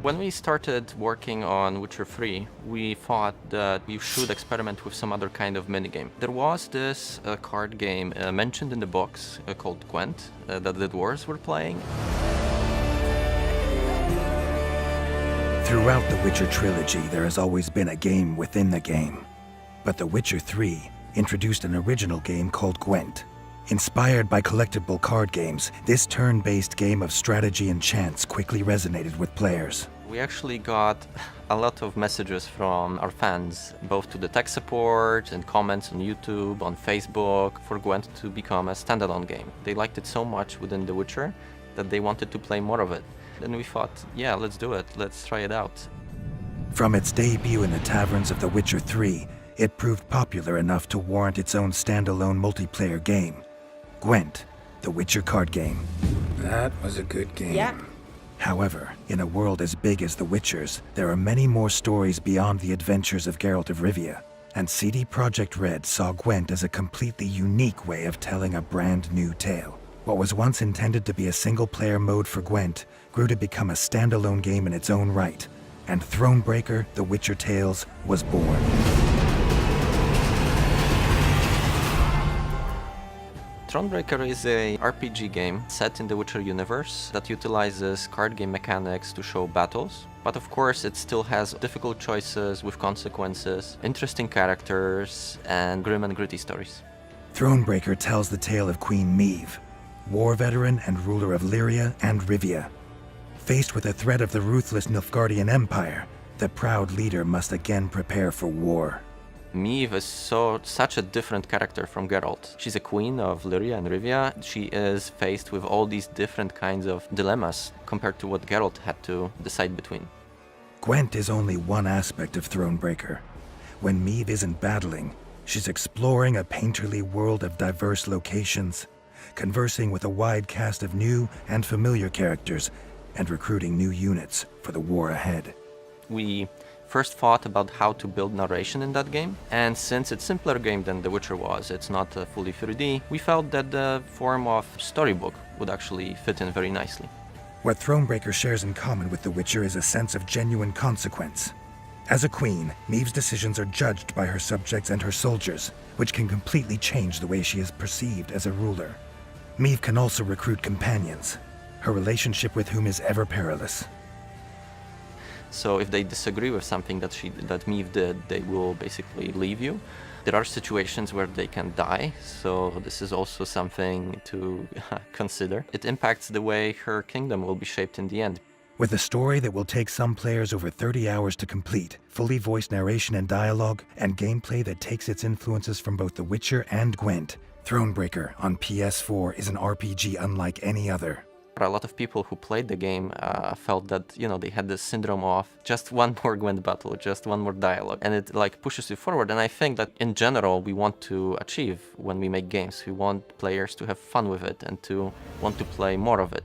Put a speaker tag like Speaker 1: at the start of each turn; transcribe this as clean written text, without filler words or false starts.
Speaker 1: When we started working on Witcher 3, we thought that we should experiment with some other kind of minigame. There was this card game mentioned in the books called Gwent that the dwarves were playing.
Speaker 2: Throughout the Witcher trilogy, there has always been a game within the game. But The Witcher 3 introduced an original game called Gwent. Inspired by collectible card games, this turn-based game of strategy and chance quickly resonated with players.
Speaker 1: We actually got a lot of messages from our fans, both to the tech support and comments on YouTube, on Facebook, for Gwent to become a standalone game. They liked it so much within The Witcher that they wanted to play more of it. And we thought, yeah, let's do it, let's try it out.
Speaker 2: From its debut in the taverns of The Witcher 3, it proved popular enough to warrant its own standalone multiplayer game. Gwent, the Witcher card game.
Speaker 3: That was a good game.
Speaker 4: Yeah.
Speaker 2: However, in a world as big as The Witcher's, there are many more stories beyond the adventures of Geralt of Rivia, and CD Projekt Red saw Gwent as a completely unique way of telling a brand new tale. What was once intended to be a single-player mode for Gwent grew to become a standalone game in its own right, and Thronebreaker, The Witcher Tales, was born.
Speaker 1: Thronebreaker is a RPG game set in the Witcher universe that utilizes card game mechanics to show battles. But of course it still has difficult choices with consequences, interesting characters, and grim and gritty stories.
Speaker 2: Thronebreaker tells the tale of Queen Meve, war veteran and ruler of Lyria and Rivia. Faced with the threat of the ruthless Nilfgaardian Empire, the proud leader must again prepare for war.
Speaker 1: Meve is such a different character from Geralt. She's a queen of Lyria and Rivia. She is faced with all these different kinds of dilemmas compared to what Geralt had to decide between.
Speaker 2: Gwent is only one aspect of Thronebreaker. When Meve isn't battling, she's exploring a painterly world of diverse locations, conversing with a wide cast of new and familiar characters, and recruiting new units for the war ahead.
Speaker 1: We first thought about how to build narration in that game, and since it's a simpler game than The Witcher was, it's not fully 3D, we felt that the form of storybook would actually fit in very nicely.
Speaker 2: What Thronebreaker shares in common with The Witcher is a sense of genuine consequence. As a queen, Meve's decisions are judged by her subjects and her soldiers, which can completely change the way she is perceived as a ruler. Meve can also recruit companions, her relationship with whom is ever perilous.
Speaker 1: So if they disagree with something that Meve did, they will basically leave you. There are situations where they can die, so this is also something to consider. It impacts the way her kingdom will be shaped in the end.
Speaker 2: With a story that will take some players over 30 hours to complete, fully voiced narration and dialogue, and gameplay that takes its influences from both The Witcher and Gwent, Thronebreaker on PS4 is an RPG unlike any other.
Speaker 1: A lot of people who played the game felt that, they had this syndrome of just one more Gwent battle, just one more dialogue, and it pushes you forward. And I think that in general we want to achieve when we make games. We want players to have fun with it and to want to play more of it.